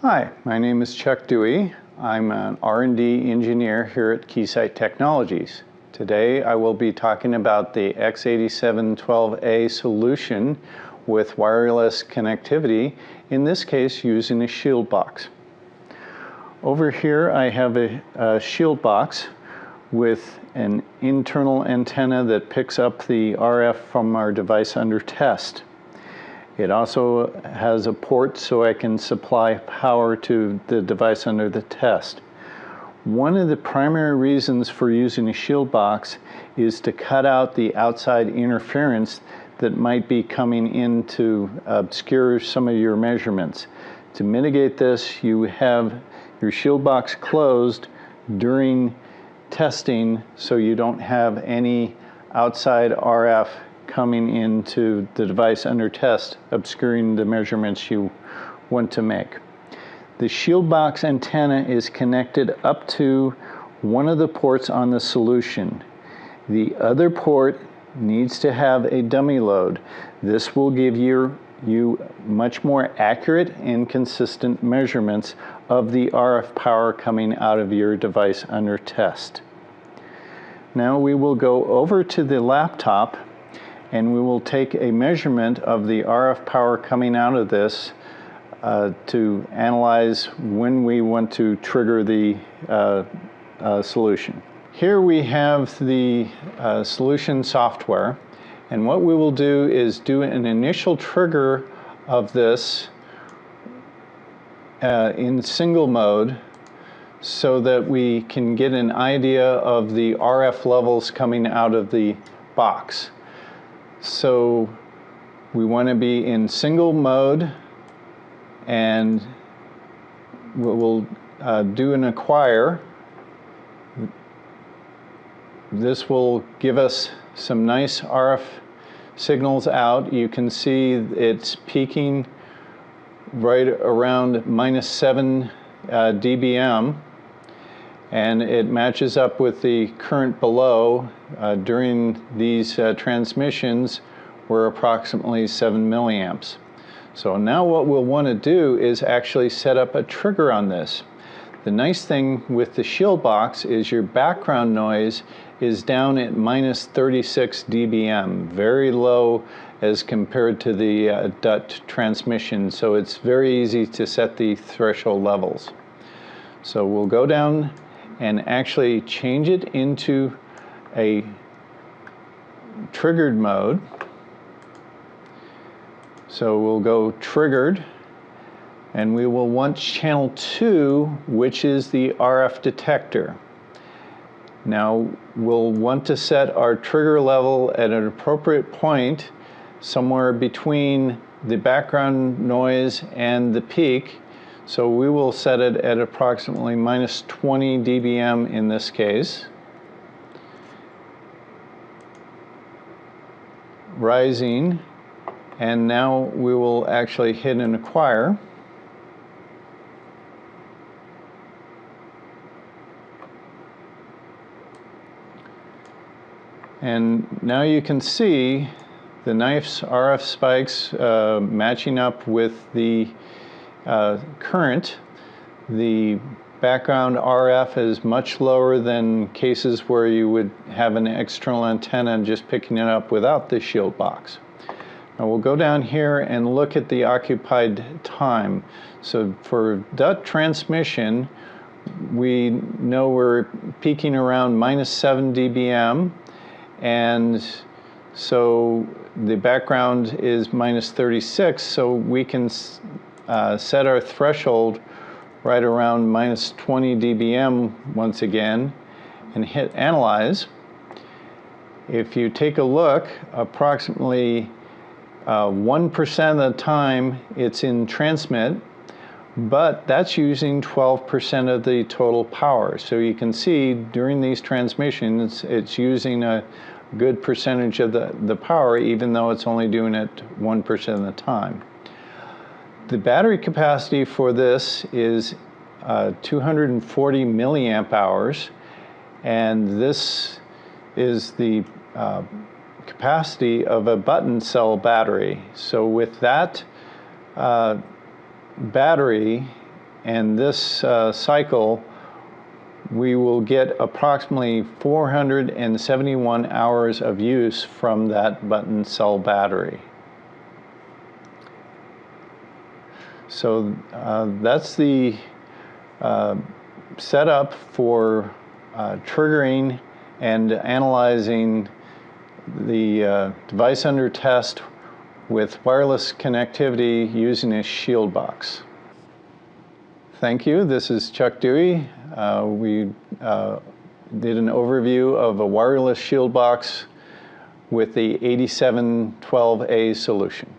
Hi, my name is Chuck Dewey. I'm an R&D engineer here at Keysight Technologies. Today I will be talking about the X8712A solution with wireless connectivity, in this case using a shield box. Over here I have a shield box with an internal antenna that picks up the RF from our device under test. It also has a port so I can supply power to the device under the test. One of the primary reasons for using a shield box is to cut out the outside interference that might be coming in to obscure some of your measurements. To mitigate this, you have your shield box closed during testing so you don't have any outside RF coming into the device under test, obscuring the measurements you want to make. The shield box antenna is connected up to one of the ports on the solution. The other port needs to have a dummy load. This will give you much more accurate and consistent measurements of the RF power coming out of your device under test. Now we will go over to the laptop and we will take a measurement of the RF power coming out of this to analyze when we want to trigger the solution. Here we have the solution software, and what we will do is do an initial trigger of this in single mode so that we can get an idea of the RF levels coming out of the box. So we want to be in single mode, and we'll do an acquire. This will give us some nice RF signals out. You can see it's peaking right around -7 dBm, and it matches up with the current below. During these transmissions were approximately 7 milliamps. So now what we'll want to do is actually set up a trigger on this. The nice thing with the shield box is your background noise is down at -36 dBm, very low as compared to the DUT transmission, so it's very easy to set the threshold levels. So we'll go down and actually change it into a triggered mode. So we'll go triggered, and we will want channel 2, which is the RF detector. Now we'll want to set our trigger level at an appropriate point somewhere between the background noise and the peak. So we will set it at approximately -20 dBm in this case. Rising, and now we will actually hit an acquire. And now you can see the nice RF spikes matching up with the current. The background RF is much lower than cases where you would have an external antenna just picking it up without the shield box. Now we'll go down here and look at the occupied time. So for DUT transmission, we know we're peaking around -7 dBm, and so the background is -36, so we can set our threshold right around -20 dBm once again and hit analyze. If you take a look, approximately 1% of the time it's in transmit, but that's using 12% of the total power. So you can see during these transmissions it's using a good percentage of the power, even though it's only doing it 1% of the time. The battery capacity for this is 240 milliamp hours, and this is the capacity of a button cell battery. So with that battery and this cycle we will get approximately 471 hours of use from that button cell battery. So that's the setup for triggering and analyzing the device under test with wireless connectivity using a shield box. Thank you. This is Chuck Dewey. We did an overview of a wireless shield box with the X8712A solution.